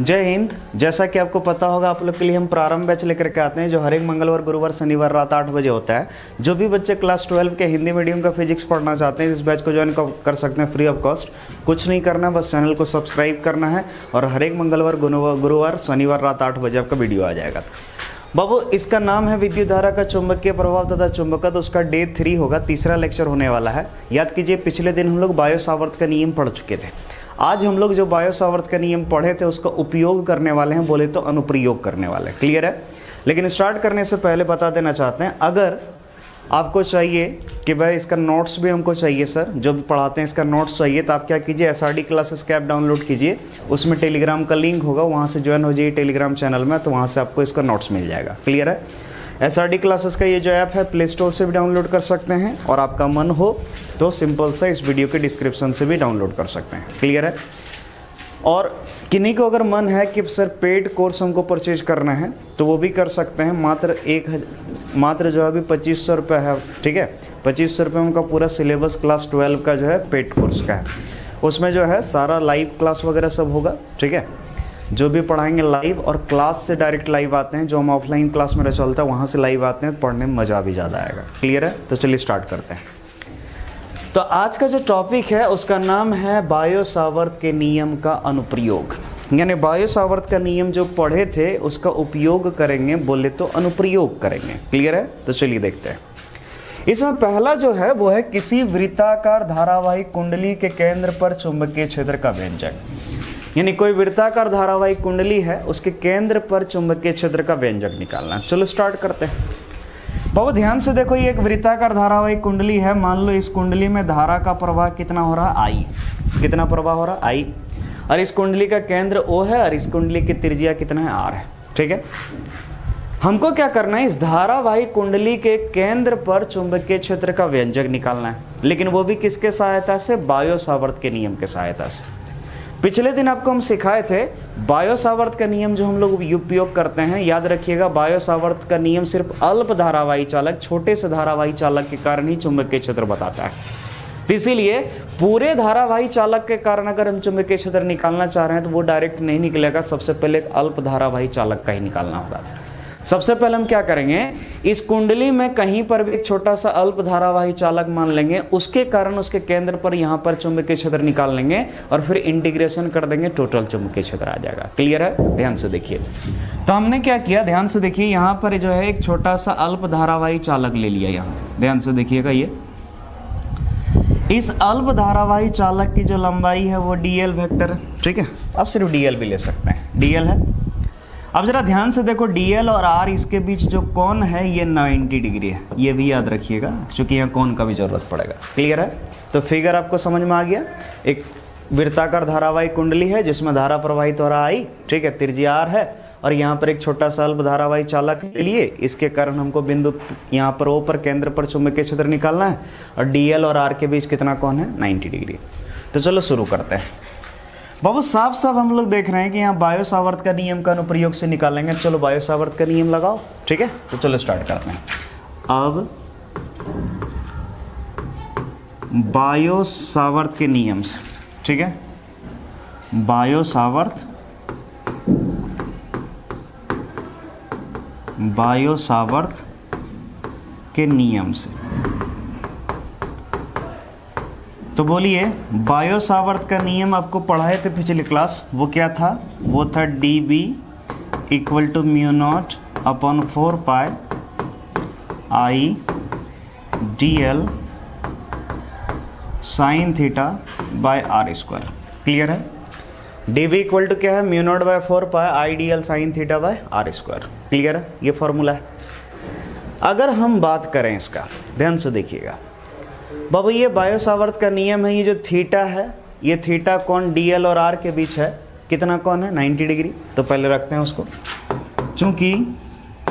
जय हिंद। जैसा कि आपको पता होगा, आप लोग के लिए हम प्रारंभ बैच लेकर के आते हैं जो हर एक मंगलवार, गुरुवार, शनिवार रात 8 बजे होता है। जो भी बच्चे क्लास 12 के हिंदी मीडियम का फिजिक्स पढ़ना चाहते हैं इस बैच को ज्वाइन कर सकते हैं फ्री ऑफ कॉस्ट। कुछ नहीं करना, बस चैनल को सब्सक्राइब करना है और हर एक मंगलवार, गुरुवार, शनिवार रात 8 बजे आपका वीडियो आ जाएगा। बाबू, इसका नाम है विद्युत धारा का चुंबकीय प्रभाव तथा चुंबकत्व। तो उसका डे 3 होगा, तीसरा लेक्चर होने वाला है। याद कीजिए, पिछले दिन हम लोग बायो सावर्त का नियम पढ़ चुके थे। आज हम लोग जो बायो सावर्त का नियम पढ़े थे उसका उपयोग करने वाले हैं, बोले तो अनुप्रयोग करने वाले हैं। क्लियर है? लेकिन स्टार्ट करने से पहले बता देना चाहते हैं, अगर आपको चाहिए कि भाई इसका नोट्स भी हमको चाहिए सर, जो भी पढ़ाते हैं इसका नोट्स चाहिए, तो आप क्या कीजिए, SRD क्लासेस का ऐप डाउनलोड कीजिए। उसमें टेलीग्राम का लिंक होगा, वहाँ से ज्वाइन हो जाइए टेलीग्राम चैनल में, तो वहाँ से आपको इसका नोट्स मिल जाएगा। क्लियर है? SRD क्लासेस का ये जो ऐप है प्ले स्टोर से भी डाउनलोड कर सकते हैं, और आपका मन हो तो सिंपल सा इस वीडियो के डिस्क्रिप्शन से भी डाउनलोड कर सकते हैं। क्लियर है? और किन्हीं को अगर मन है कि सर पेड कोर्स हमको परचेज करना है तो वो भी कर सकते हैं। मात्र जो है अभी 2500 रुपये है। ठीक है, 2500 रुपये में उनका पूरा सिलेबस क्लास 12 का जो है पेड कोर्स का है। उसमें जो है सारा लाइव क्लास वगैरह सब होगा। ठीक है, जो भी पढ़ाएंगे लाइव, और क्लास से डायरेक्ट लाइव आते हैं। जो हम ऑफलाइन क्लास मेरा चलता है वहाँ से लाइव आते हैं, पढ़ने में मज़ा भी ज़्यादा आएगा। क्लियर है? तो चलिए स्टार्ट करते हैं। तो आज का जो टॉपिक है उसका नाम है बायो सावर्त के नियम का अनुप्रयोग। यानी बायो सावर्त का नियम जो पढ़े थे उसका उपयोग करेंगे, बोले तो अनुप्रयोग करेंगे। क्लियर है? तो चलिए देखते हैं। इसमें पहला जो है वो है किसी वृत्ताकार धारावाही कुंडली के केंद्र पर चुंबकीय क्षेत्र का व्यंजक। यानी कोई वृत्ताकार धारावाही कुंडली है, उसके केंद्र पर चुंबकीय क्षेत्र का व्यंजक निकालना। चलो स्टार्ट करते हैं। बहुत ध्यान से देखो, ये एक वृत्ताकार धारावाही कुंडली है। मान लो इस कुंडली में धारा का प्रवाह कितना हो रहा है? I। कितना प्रवाह हो रहा है? I। और इस कुंडली का केंद्र O है और इस कुंडली की त्रिज्या कितना है? R है। ठीक है, हमको क्या करना है, इस धारावाही कुंडली के केंद्र पर चुंबकीय क्षेत्र का व्यंजक निकालना है। लेकिन वो भी किसके सहायता से? बायो सावर्त के नियम के सहायता से। पिछले दिन आपको हम सिखाए थे बायो सावर्त का नियम जो हम लोग उपयोग करते हैं। याद रखिएगा, बायो सावर्त का नियम सिर्फ अल्प धारावाही चालक, छोटे से धारावाही चालक के कारण ही चुंबकीय क्षेत्र बताता है। तो इसीलिए पूरे धारावाही चालक के कारण अगर हम चुंबकीय क्षेत्र निकालना चाह रहे हैं तो वो डायरेक्ट नहीं निकलेगा। सबसे पहले एक अल्प धारावाही चालक का ही निकालना होगा। सबसे पहले हम क्या करेंगे, इस कुंडली में कहीं पर भी एक छोटा सा अल्प धारावाही चालक मान लेंगे, उसके कारण उसके केंद्र पर यहाँ पर चुंबकीय क्षेत्र निकाल लेंगे और फिर इंटीग्रेशन कर देंगे, टोटल चुंबकीय क्षेत्र आ जाएगा। क्लियर है? ध्यान से देखिए। तो हमने क्या किया, ध्यान से देखिए, यहाँ पर जो है एक छोटा सा अल्प धारावाही चालक ले लिया। यहाँ ध्यान से देखिएगा, ये इस अल्प धारावाही चालक की जो लंबाई है वो dl वेक्टर है। ठीक है, अब सिर्फ dl भी ले सकते हैं, dl है। अब जरा ध्यान से देखो, dl और r इसके बीच जो कोण है ये 90 डिग्री है। ये भी याद रखिएगा क्योंकि यहाँ कोण का भी जरूरत पड़ेगा। क्लियर है? तो फिगर आपको समझ में आ गया। एक वृत्ताकार धारावाही कुंडली है जिसमें धारा प्रवाहित हो रहा I। ठीक है, त्रिज्या r है और यहाँ पर एक छोटा सा अल्प धारावाही चालक ले लिए। इसके कारण हमको बिंदु यहाँ पर O पर केंद्र पर चुंबकीय क्षेत्र निकालना है, और dl और r के बीच कितना कोण है? 90 डिग्री। तो चलो शुरू करते हैं। बाबू साफ साफ हम लोग देख रहे हैं कि यहाँ बायो सावर्त का नियम का अनुप्रयोग से निकालेंगे। चलो बायो सावर्त का नियम लगाओ। ठीक है, तो चलो स्टार्ट करते हैं। अब बायो सावर्त के नियम से, ठीक है, बायो सावर्त के नियम से। तो बोलिए, बायो सावर्त का नियम आपको पढ़ाए थे पिछली क्लास, वो क्या था? वो था dB = μ0/4 pi I dl sin θ/r²। Clear है? dB इक्वल टू क्या है? μ0/4 pi I dl sin θ/r²। Clear है? ये फॉर्मूला है। अगर हम बात करें इसका, ध्यान से देखिएगा बाबू, ये बायो सावर्त का नियम है। ये जो थीटा है, ये थीटा कोण dl और r के बीच है। कितना कोण है? 90 डिग्री। तो पहले रखते हैं उसको, चूंकि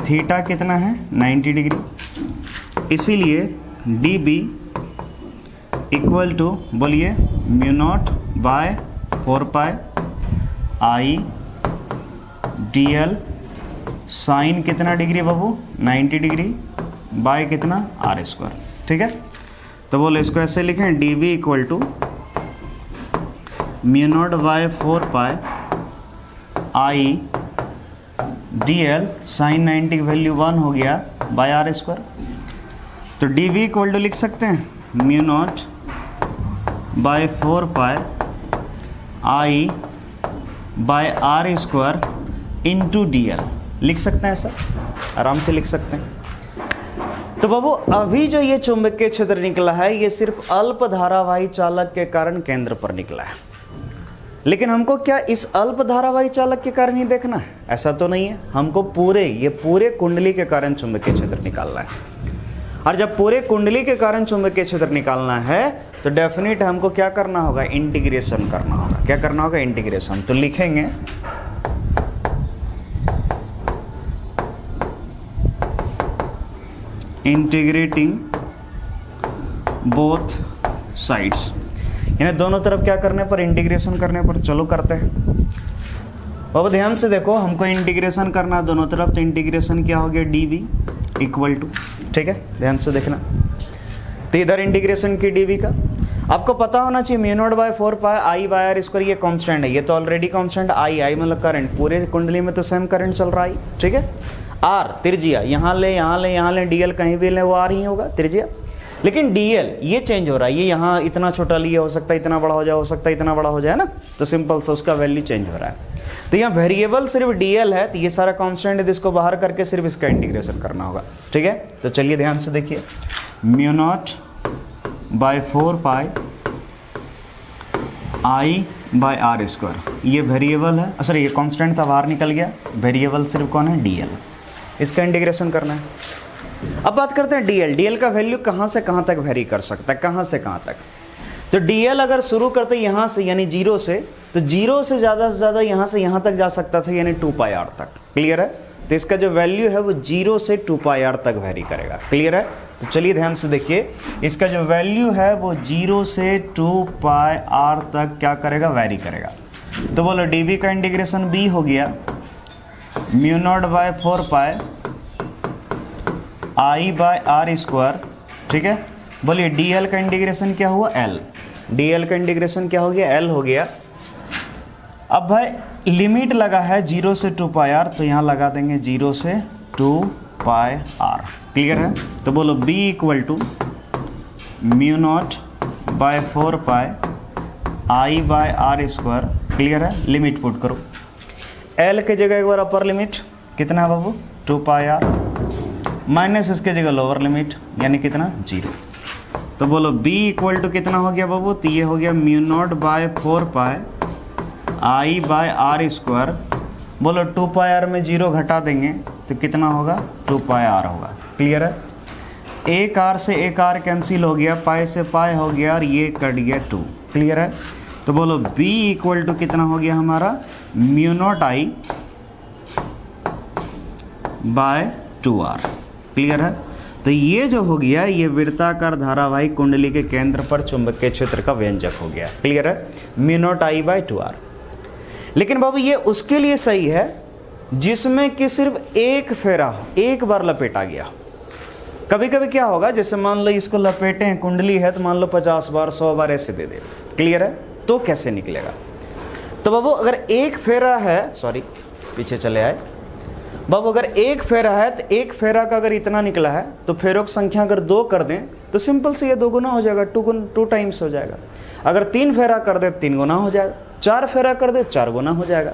थीटा कितना है? 90 डिग्री। इसीलिए dB इक्वल टू, बोलिए, μ0/4 पाई I dl साइन कितना डिग्री बाबू? 90 डिग्री बाय कितना? r²। ठीक है, तो बोले इसको ऐसे लिखें, dB equal to μ0/4 pi I D L, sine 90 की वैल्यू 1 हो गया बाय आर स्क्वायर। तो डी वी इक्वल टू लिख सकते हैं mu naught by 4 pi I by are square into D L, लिख सकते हैं ऐसा, आराम से लिख सकते हैं। तो बाबू अभी जो ये चुंबकीय क्षेत्र निकला है ये सिर्फ अल्प धारावाही चालक के कारण केंद्र पर निकला है, लेकिन हमको क्या इस अल्प धारावाही चालक के कारण ही देखना है? ऐसा तो नहीं है, हमको पूरे कुंडली के कारण चुंबकीय क्षेत्र निकालना है। और जब पूरे कुंडली के कारण चुंबकीय क्षेत्र निकालना है तो डेफिनेट हमको क्या करना होगा? इंटीग्रेशन करना होगा। क्या करना होगा? इंटीग्रेशन। तो लिखेंगे इंटीग्रेटिंग बोथ साइड्स, यानी दोनों तरफ क्या करने पर? इंटीग्रेशन करने पर। चलो करते हैं। बाबा ध्यान से देखो, हमको इंटीग्रेशन करना है दोनों तरफ, तो इंटीग्रेशन क्या हो गया? डी वी इक्वल टू, ठीक है, ध्यान से देखना। तो इधर इंटीग्रेशन की डी वी का आपको पता होना चाहिए mu naught by 4 pi I by are square, ये कांस्टेंट है, ये तो ऑलरेडी कांस्टेंट आई मतलब करंट, पूरे कुंडली में तो सेम करंट चल रहा है, ठीक है। आर त्रिज्या, यहाँ ले डीएल कहीं भी ले वो आर ही होगा त्रिज्या, लेकिन डीएल ये चेंज हो रहा है, ये यहाँ इतना छोटा लिया हो सकता है, इतना बड़ा हो जाए, हो सकता है इतना बड़ा हो जाए ना, तो सिंपल से उसका वैल्यू चेंज हो रहा है। तो यहाँ वेरिएबल सिर्फ डीएल है, तो ये सारा कांस्टेंट है, इसको बाहर करके सिर्फ इसका इंटीग्रेशन करना होगा, ठीक है। तो चलिए ध्यान से देखिए, mu naught by 4 pi I by are square, ये वेरिएबल है, सॉरी ये कांस्टेंट था बाहर निकल गया, वेरिएबल सिर्फ कौन है? डीएल, इसका इंटीग्रेशन करना है। अब बात करते हैं डीएल। डीएल का वैल्यू कहाँ से कहाँ तक वेरी कर सकता है, कहाँ से कहाँ तक? तो डीएल अगर शुरू करते यहाँ से यानी 0 से, तो 0 से ज़्यादा यहाँ से यहाँ तक जा सकता था, यानी 2 पाई आर तक। क्लियर है? तो इसका जो वैल्यू है वो 0 से 2 पाई आर तक वेरी करेगा। क्लियर है? तो चलिए ध्यान से देखिए, इसका जो वैल्यू है वो 0 से 2 पाई आर तक क्या करेगा? वेरी करेगा। तो बोलो डीवी का इंटीग्रेशन बी हो गया mu naught by 4 pi I by are square, ठीक है। बोलिए डीएल का इंटीग्रेशन क्या हुआ? एल। डीएल का इंटीग्रेशन क्या हो गया? एल हो गया। अब भाई लिमिट लगा है 0 से 2 पाई आर, तो यहाँ लगा देंगे 0 से 2 पाई आर। क्लियर है? तो बोलो B equal to mu naught by 4 pi I by are square. Clear है? लिमिट पुट करो, एल के जगह एक बार अपर लिमिट कितना है बाबू? 2 पाई आर, माइनस इसके जगह लोअर लिमिट यानी कितना? 0। तो बोलो B इक्वल टू कितना हो गया बाबू? तो ये हो गया mu naught by 4 pi I by are square. बोलो 2 पाई आर में 0 घटा देंगे तो कितना होगा? 2 पाई आर होगा। क्लियर है? एक आर से एक आर कैंसिल हो गया, पाई से पाई हो गया और ये कट गया 2। क्लियर है? तो बोलो B इक्वल टू कितना हो गया हमारा? Mu naught I by 2R। Clear है? तो ये जो हो गया ये वृत्ताकार धारावाही कुंडली के केंद्र पर चुंबकीय क्षेत्र का व्यंजक हो गया। क्लियर है? Mu naught I by 2R। लेकिन बाबू ये उसके लिए सही है जिसमें कि सिर्फ एक फेरा हो, एक बार लपेटा गया हो। कभी कभी क्या होगा, जैसे मान लो इसको लपेटे हैं, कुंडली है, तो मान लो 50 बार 100 बार ऐसे दे दे। क्लियर है? तो कैसे निकलेगा? तो बाबू अगर एक फेरा है, सॉरी पीछे चले आए बाबू, अगर एक फेरा है तो एक फेरा का अगर इतना निकला है तो फेरों की संख्या अगर 2 कर दें तो सिंपल से ये 2 गुना हो जाएगा, 2 टाइम्स हो जाएगा। अगर 3 फेरा कर दे 3 गुना हो जाएगा, 4 फेरा कर दे 4 गुना हो जाएगा।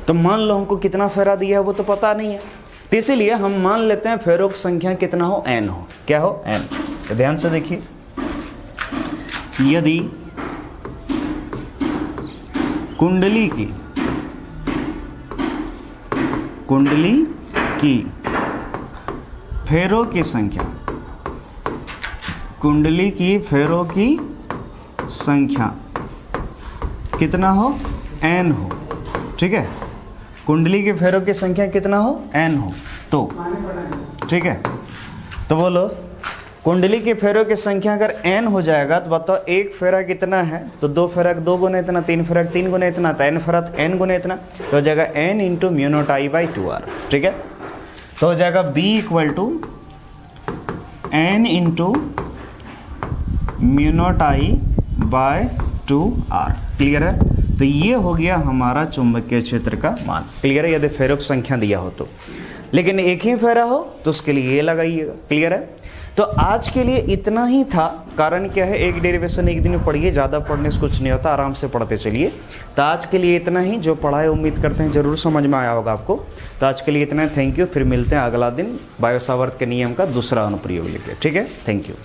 तो मान लो हमको कितना फेरा दिया है वो तो पता नहीं है, तो इसीलिए हम मान लेते हैं फेरों की संख्या कितना हो? n हो। क्या हो? n। तो ध्यान से देखिए, यदि कुंडली की फेरों की संख्या, कुंडली की फेरों की संख्या कितना हो? n हो। ठीक है? कुंडली के फेरों की संख्या कितना हो? n हो। तो ठीक है, तो बोलो कुंडली के फेरों की संख्या अगर n हो जाएगा तो बताओ एक फेरा कितना है? तो 2 फेरा 2 गुना इतना, 3 फेरा 3 गुना इतना, तो n फेरा n गुना इतना, तो हो जाएगा n into mu naught I by 2R। ठीक है? तो हो जाएगा B equal to n into mu naught I by 2R। Clear है? तो ये हो गया हमारा चुंबकीय क्षेत्र का मान। क्लियर है, यदि फेरों की संख्या दिया हो तो। लेकिन एक ही फेरा हो तो उसके लिए ये लगाइएगा। क्लियर है। तो आज के लिए इतना ही था। कारण क्या है, एक डेरिवेशन एक दिन में पढ़िए, ज़्यादा पढ़ने से कुछ नहीं होता, आराम से पढ़ते चलिए। तो आज के लिए इतना ही। जो पढ़ा है उम्मीद करते हैं जरूर समझ में आया होगा आपको। तो आज के लिए इतना है। Thank you. फिर मिलते हैं अगला दिन बायो सावर्त के नियम का दूसरा अनुप्रयोग लेके। ठीक है, थैंक यू।